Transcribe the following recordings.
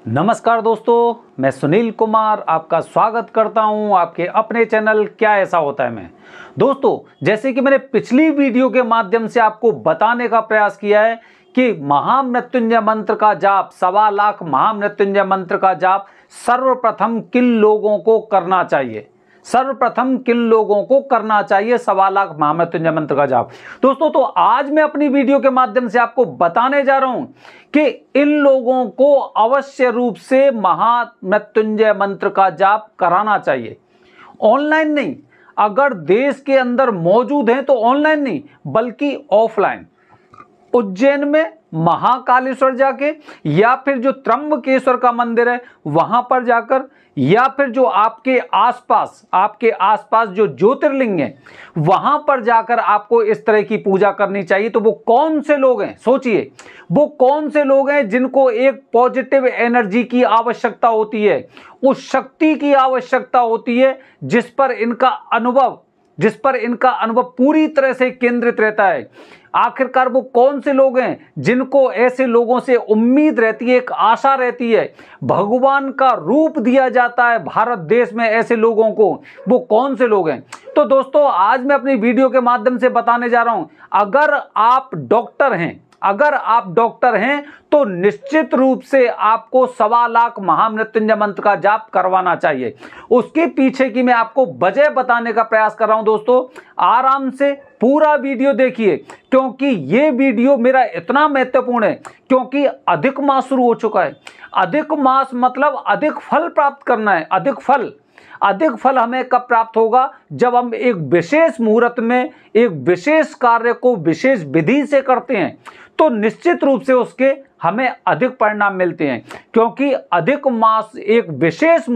नमस्कार दोस्तों, मैं सुनील कुमार आपका स्वागत करता हूं आपके अपने चैनल क्या ऐसा होता है में। दोस्तों, जैसे कि मैंने पिछली वीडियो के माध्यम से आपको बताने का प्रयास किया है कि महामृत्युंजय मंत्र का जाप 1.25 लाख महामृत्युंजय मंत्र का जाप सर्वप्रथम किन लोगों को करना चाहिए, सर्वप्रथम किन लोगों को करना चाहिए 1.25 लाख महामृत्युंजय मंत्र का जाप। दोस्तों, तो आज मैं अपनी वीडियो के माध्यम से आपको बताने जा रहा हूं कि इन लोगों को अवश्य रूप से महामृत्युंजय मंत्र का जाप कराना चाहिए। ऑनलाइन नहीं, अगर देश के अंदर मौजूद हैं तो ऑनलाइन नहीं बल्कि ऑफलाइन, उज्जैन में महाकालेश्वर जाके, या फिर जो त्र्यंबकेश्वर का मंदिर है वहां पर जाकर, या फिर जो आपके आसपास जो ज्योतिर्लिंग है वहां पर जाकर आपको इस तरह की पूजा करनी चाहिए। तो वो कौन से लोग हैं, सोचिए, वो कौन से लोग हैं जिनको एक पॉजिटिव एनर्जी की आवश्यकता होती है, उस शक्ति की आवश्यकता होती है जिस पर इनका अनुभव पूरी तरह से केंद्रित रहता है। आखिरकार वो कौन से लोग हैं जिनको ऐसे लोगों से उम्मीद रहती है, एक आशा रहती है, भगवान का रूप दिया जाता है भारत देश में ऐसे लोगों को, वो कौन से लोग हैं? तो दोस्तों, आज मैं अपनी वीडियो के माध्यम से बताने जा रहा हूं, अगर आप डॉक्टर हैं तो निश्चित रूप से आपको 1.25 लाख महामृत्युंजय मंत्र का जाप करवाना चाहिए। उसके पीछे की मैं आपको वजह बताने का प्रयास कर रहा हूं। दोस्तों, आराम से पूरा वीडियो देखिए, क्योंकि ये वीडियो मेरा इतना महत्वपूर्ण है, क्योंकि अधिक मास शुरू हो चुका है। अधिक मास मतलब अधिक फल प्राप्त करना है। अधिक फल हमें कब प्राप्त होगा? जब हम एक विशेष मुहूर्त में एक विशेष कार्य को विशेष विधि से करते हैं, तो निश्चित रूप से उसके हमें अधिक परिणाम मिलते हैं। क्योंकि अधिक मास एक विशेष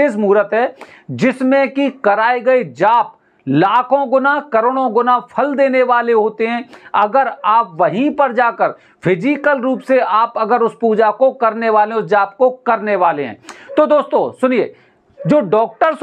मुहूर्त है जिसमें कि कराए गए जाप लाखों गुना करोड़ों गुना फल देने वाले होते हैं। अगर आप वहीं पर जाकर फिजिकल रूप से आप अगर उस पूजा को करने वाले, उस जाप को करने वाले हैं, तो दोस्तों सुनिए, जो डॉक्टर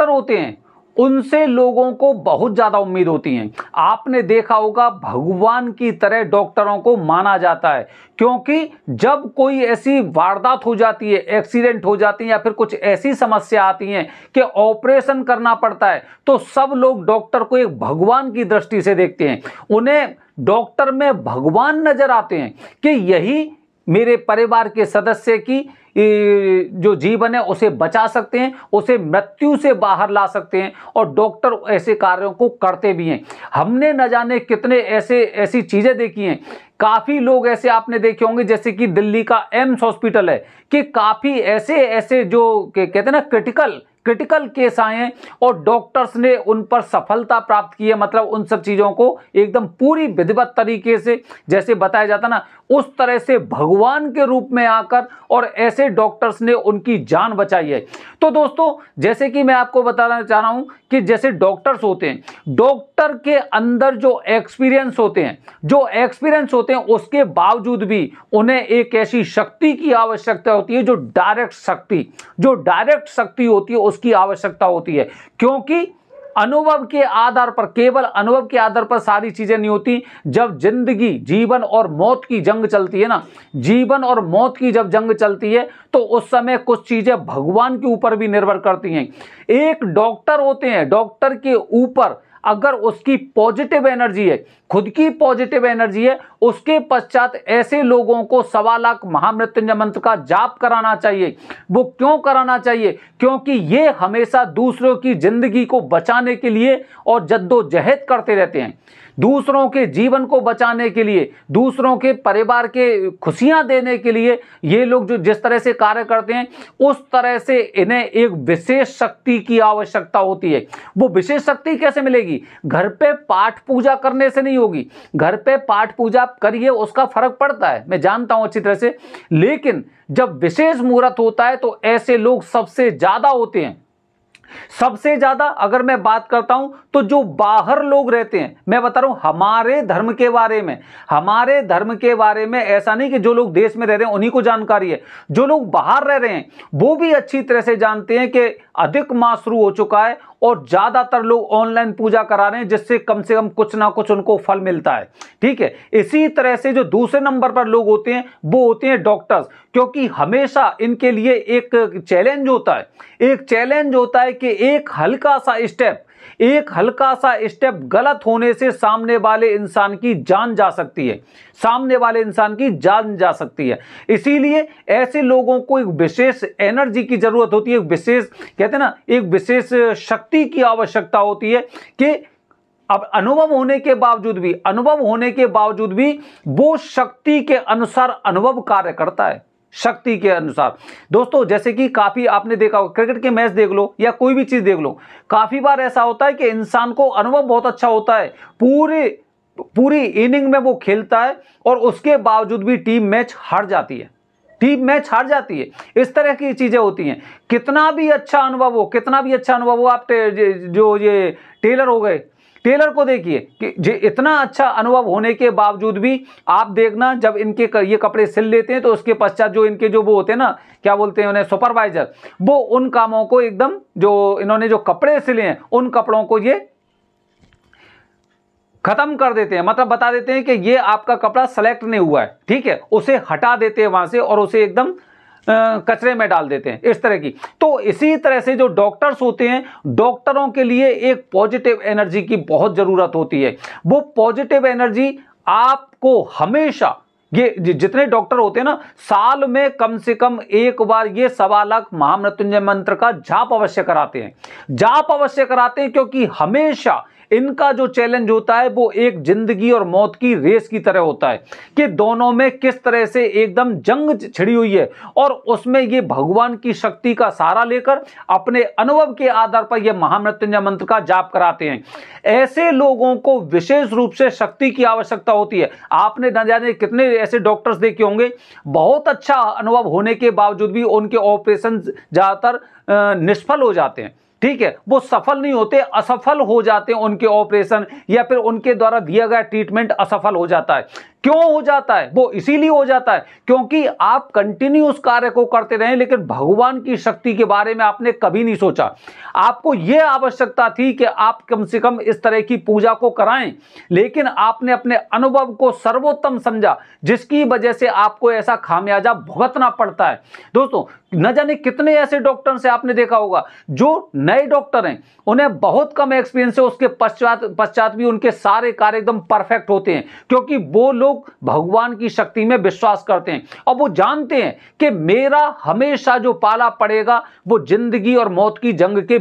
होते हैं उनसे लोगों को बहुत ज्यादा उम्मीद होती है। आपने देखा होगा, भगवान की तरह डॉक्टरों को माना जाता है, क्योंकि जब कोई ऐसी वारदात हो जाती है, एक्सीडेंट हो जाती है, या फिर कुछ ऐसी समस्या आती है कि ऑपरेशन करना पड़ता है, तो सब लोग डॉक्टर को एक भगवान की दृष्टि से देखते हैं। उन्हें डॉक्टर में भगवान नजर आते हैं कि यही मेरे परिवार के सदस्य की जो जीवन है उसे बचा सकते हैं, उसे मृत्यु से बाहर ला सकते हैं, और डॉक्टर ऐसे कार्यों को करते भी हैं। हमने न जाने कितने ऐसी चीजें देखी हैं। काफी लोग ऐसे आपने देखे होंगे, जैसे कि दिल्ली का एम्स हॉस्पिटल है, कि काफी ऐसे जो कहते हैं ना क्रिटिकल केस आए हैं, और डॉक्टर्स ने उन पर सफलता प्राप्त की है। मतलब उन सब चीजों को एकदम पूरी विधिवत तरीके से, जैसे बताया जाता ना, उस तरह से भगवान के रूप में आकर और ऐसे डॉक्टर्स ने उनकी जान बचाई है। तो दोस्तों, जैसे कि मैं आपको बताना चाह रहा हूं कि जैसे डॉक्टर्स होते हैं, डॉक्टर के अंदर जो एक्सपीरियंस होते हैं उसके बावजूद भी उन्हें एक ऐसी शक्ति की आवश्यकता होती है, जो डायरेक्ट शक्ति होती है, उसकी आवश्यकता होती है। क्योंकि अनुभव के आधार पर, केवल अनुभव के आधार पर सारी चीजें नहीं होती। जब जिंदगी, जीवन और मौत की जंग चलती है ना, जीवन और मौत की जब जंग चलती है, तो उस समय कुछ चीजें भगवान के ऊपर भी निर्भर करती हैं। एक डॉक्टर होते हैं, डॉक्टर के ऊपर अगर उसकी पॉजिटिव एनर्जी है, खुद की पॉजिटिव एनर्जी है, उसके पश्चात ऐसे लोगों को 1.25 लाख महामृत्युंजय मंत्र का जाप कराना चाहिए। वो क्यों कराना चाहिए? क्योंकि ये हमेशा दूसरों की जिंदगी को बचाने के लिए और जद्दोजहद करते रहते हैं, दूसरों के जीवन को बचाने के लिए, दूसरों के परिवार के खुशियां देने के लिए। ये लोग जो जिस तरह से कार्य करते हैं, उस तरह से इन्हें एक विशेष शक्ति की आवश्यकता होती है। वो विशेष शक्ति कैसे मिलेगी? घर पे पाठ पूजा करने से नहीं होगी। घर पे पाठ पूजा करिए, उसका फर्क पड़ता है, मैं जानता हूं अच्छी तरह से, लेकिन जब विशेष मुहूर्त होता है तो ऐसे लोग सबसे ज्यादा होते हैं। सबसे ज्यादा अगर मैं बात करता हूं तो जो बाहर लोग रहते हैं, मैं बता रहा हूं हमारे धर्म के बारे में ऐसा नहीं कि जो लोग देश में रह रहे हैं उन्हीं को जानकारी है, जो लोग बाहर रह रहे हैं वो भी अच्छी तरह से जानते हैं कि अधिक मास शुरू हो चुका है और ज्यादातर लोग ऑनलाइन पूजा करा रहे हैं, जिससे कम से कम कुछ ना कुछ उनको फल मिलता है। ठीक है, इसी तरह से जो दूसरे नंबर पर लोग होते हैं वो होते हैं डॉक्टर्स, क्योंकि हमेशा इनके लिए एक चैलेंज होता है, कि एक हल्का सा स्टेप गलत होने से सामने वाले इंसान की जान जा सकती है। इसीलिए ऐसे लोगों को एक विशेष एनर्जी की जरूरत होती है, एक विशेष शक्ति की आवश्यकता होती है कि अब अनुभव होने के बावजूद भी वो शक्ति के अनुसार अनुभव कार्य करता है, शक्ति के अनुसार। दोस्तों, जैसे कि काफी आपने देखा हो, क्रिकेट के मैच देख लो या कोई भी चीज देख लो, काफी बार ऐसा होता है कि इंसान को अनुभव बहुत अच्छा होता है, पूरी इनिंग में वो खेलता है और उसके बावजूद भी टीम मैच हार जाती है। इस तरह की चीजें होती हैं। कितना भी अच्छा अनुभव हो, आप जो ये टेलर हो गए, टेलर को देखिए कि इतना अच्छा अनुभव होने के बावजूद भी आप देखना, जब इनके ये कपड़े सिल लेते हैं तो उसके पश्चात जो इनके जो वो होते हैं ना, क्या बोलते हैं उन्हें, सुपरवाइजर, वो उन कामों को एकदम, जो इन्होंने जो कपड़े सिले हैं उन कपड़ों को ये खत्म कर देते हैं, मतलब बता देते हैं कि ये आपका कपड़ा सेलेक्ट नहीं हुआ है। ठीक है, उसे हटा देते हैं वहां से और उसे एकदम कचरे में डाल देते हैं, इस तरह की। तो इसी तरह से जो डॉक्टर्स होते हैं, डॉक्टरों के लिए एक पॉजिटिव एनर्जी की बहुत जरूरत होती है। वो पॉजिटिव एनर्जी आपको हमेशा, ये जितने डॉक्टर होते हैं ना, साल में कम से कम एक बार ये 1.25 लाख महामृत्युंजय मंत्र का जाप अवश्य कराते हैं, क्योंकि हमेशा इनका जो चैलेंज होता है वो एक जिंदगी और मौत की रेस की तरह होता है, कि दोनों में किस तरह से एकदम जंग छिड़ी हुई है, और उसमें ये भगवान की शक्ति का सहारा लेकर अपने अनुभव के आधार पर ये महामृत्युंजय मंत्र का जाप कराते हैं। ऐसे लोगों को विशेष रूप से शक्ति की आवश्यकता होती है। आपने न जाने कितने ऐसे डॉक्टर्स देखे होंगे, बहुत अच्छा अनुभव होने के बावजूद भी उनके ऑपरेशन ज्यादातर निष्फल हो जाते हैं। ठीक है, वो सफल नहीं होते, असफल हो जाते हैं उनके ऑपरेशन, या फिर उनके द्वारा दिया गया ट्रीटमेंट असफल हो जाता है। क्यों हो जाता है? वो इसीलिए हो जाता है क्योंकि आप कंटिन्यू उस कार्य को करते रहे, लेकिन भगवान की शक्ति के बारे में आपने कभी नहीं सोचा। आपको यह आवश्यकता थी कि आप कम से कम इस तरह की पूजा को कराएं, लेकिन आपने अपने अनुभव को सर्वोत्तम समझा, जिसकी वजह से आपको ऐसा खामियाजा भुगतना पड़ता है। दोस्तों, न जाने कितने ऐसे डॉक्टर से आपने देखा होगा जो नए डॉक्टर हैं, उन्हें बहुत कम एक्सपीरियंस है, उसके पश्चात भी उनके सारे कार्य एकदम परफेक्ट होते हैं, क्योंकि वो लोग भगवान की शक्ति में विश्वास करते हैं और वो जानते हैं कि मेरा हमेशा जो पाला पड़ेगा वो जिंदगी और मौत की जंग के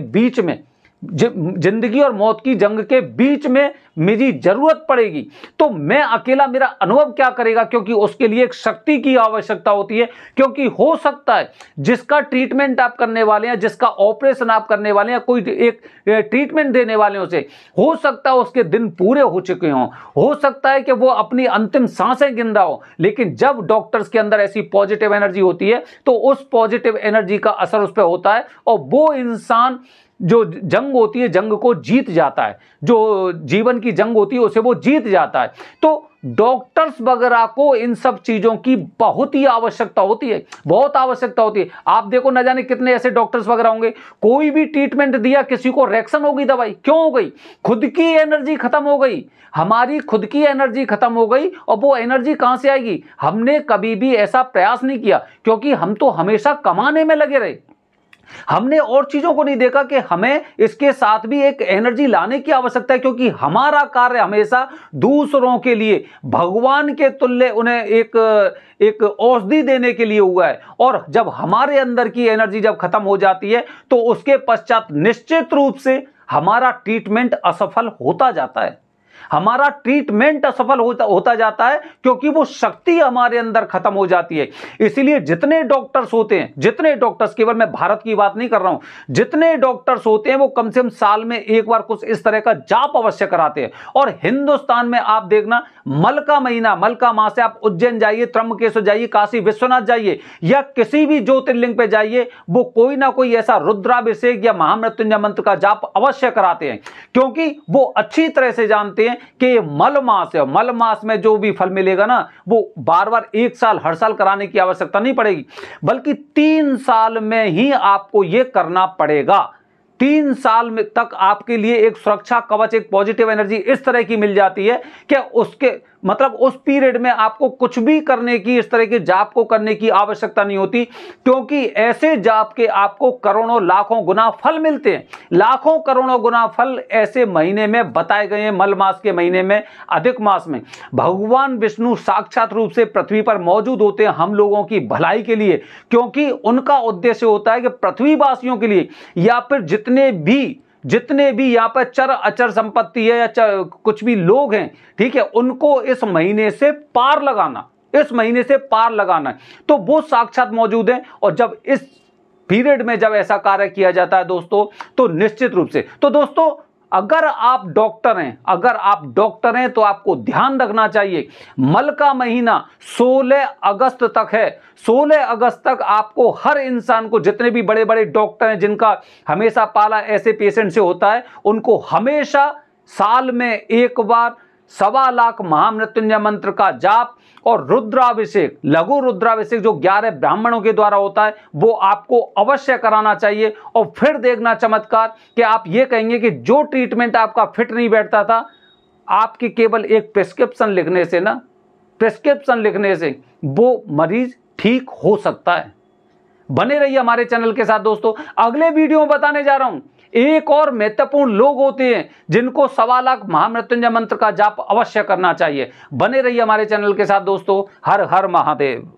बीच में मेरी जरूरत पड़ेगी। तो मैं अकेला, मेरा अनुभव क्या करेगा, क्योंकि उसके लिए एक शक्ति की आवश्यकता होती है। क्योंकि हो सकता है जिसका ट्रीटमेंट आप करने वाले हैं, जिसका ऑपरेशन आप करने वाले हैं, कोई एक ट्रीटमेंट देने वाले हो से हो सकता है उसके दिन पूरे हो चुके हों, हो सकता है कि वो अपनी अंतिम सांसें गिन रहा हो, लेकिन जब डॉक्टर्स के अंदर ऐसी पॉजिटिव एनर्जी होती है तो उस पॉजिटिव एनर्जी का असर उस पर होता है और वो इंसान जो जंग होती है, जंग को जीत जाता है, जो जीवन की जंग होती है उसे वो जीत जाता है। तो डॉक्टर्स वगैरह को इन सब चीजों की बहुत ही आवश्यकता होती है, बहुत आवश्यकता होती है। आप देखो, न जाने कितने ऐसे डॉक्टर्स वगैरह होंगे, कोई भी ट्रीटमेंट दिया, किसी को रिएक्शन हो गई दवाई, क्यों हो गई? खुद की एनर्जी खत्म हो गई, हमारी खुद की एनर्जी खत्म हो गई। और वो एनर्जी कहां से आएगी? हमने कभी भी ऐसा प्रयास नहीं किया, क्योंकि हम तो हमेशा कमाने में लगे रहे। हमने और चीजों को नहीं देखा कि हमें इसके साथ भी एक एनर्जी लाने की आवश्यकता है, क्योंकि हमारा कार्य हमेशा दूसरों के लिए भगवान के तुल्य उन्हें एक औषधि देने के लिए हुआ है। और जब हमारे अंदर की एनर्जी जब खत्म हो जाती है तो उसके पश्चात निश्चित रूप से हमारा ट्रीटमेंट असफल होता जाता है, हमारा ट्रीटमेंट असफल होता जाता है, क्योंकि वो शक्ति हमारे अंदर खत्म हो जाती है। इसलिए जितने डॉक्टर्स होते हैं, जितने डॉक्टर्स, केवल मैं भारत की बात नहीं कर रहा हूं, जितने डॉक्टर्स होते हैं वो कम से कम साल में एक बार कुछ इस तरह का जाप अवश्य कराते हैं। और हिंदुस्तान में आप देखना, मल का महीना, मल का मास है, आप उज्जैन जाइए, त्र्यंबकेश्वर जाइए, काशी विश्वनाथ जाइए, या किसी भी ज्योतिर्लिंग पे जाइए, वो कोई ना कोई ऐसा रुद्राभिषेक या महामृत्युंजय मंत्र का जाप अवश्य कराते हैं, क्योंकि वो अच्छी तरह से जानते हैं कि ये मल मास है। मल मास में जो भी फल मिलेगा ना, वो बार बार एक साल, हर साल कराने की आवश्यकता नहीं पड़ेगी, बल्कि 3 साल में ही आपको ये करना पड़ेगा। 3 साल में तक आपके लिए एक सुरक्षा कवच, एक पॉजिटिव एनर्जी इस तरह की मिल जाती है कि उसके मतलब उस पीरियड में आपको कुछ भी करने की, इस तरह के जाप को करने की आवश्यकता नहीं होती, क्योंकि ऐसे जाप के आपको करोड़ों लाखों गुना फल मिलते हैं। लाखों करोड़ों गुना फल ऐसे महीने में बताए गए हैं, मल मास के महीने में, अधिक मास में। भगवान विष्णु साक्षात रूप से पृथ्वी पर मौजूद होते हैं हम लोगों की भलाई के लिए, क्योंकि उनका उद्देश्य होता है कि पृथ्वीवासियों के लिए या फिर जितने भी यहाँ पर चर अचर संपत्ति है या कुछ भी लोग हैं, ठीक है, उनको इस महीने से पार लगाना, इस महीने से पार लगाना है। तो वो साक्षात मौजूद है। और जब इस पीरियड में जब ऐसा कार्य किया जाता है दोस्तों, तो निश्चित रूप से, तो दोस्तों अगर आप डॉक्टर हैं तो आपको ध्यान रखना चाहिए, मल का महीना 16 अगस्त तक है। 16 अगस्त तक आपको हर इंसान को, जितने भी बड़े बड़े डॉक्टर हैं जिनका हमेशा पाला ऐसे पेशेंट से होता है, उनको हमेशा साल में एक बार 1.25 लाख महामृत्युंजय मंत्र का जाप और रुद्राभिषेक, लघु रुद्राभिषेक जो 11 ब्राह्मणों के द्वारा होता है, वो आपको अवश्य कराना चाहिए। और फिर देखना चमत्कार कि आप ये कहेंगे कि जो ट्रीटमेंट आपका फिट नहीं बैठता था, आपके केवल एक प्रिस्क्रिप्शन लिखने से वो मरीज ठीक हो सकता है। बने रहिए हमारे चैनल के साथ दोस्तों। अगले वीडियो में बताने जा रहा हूं एक और महत्वपूर्ण लोग होते हैं जिनको 1.25 लाख महामृत्युंजय मंत्र का जाप अवश्य करना चाहिए। बने रहिए हमारे चैनल के साथ दोस्तों। हर हर महादेव।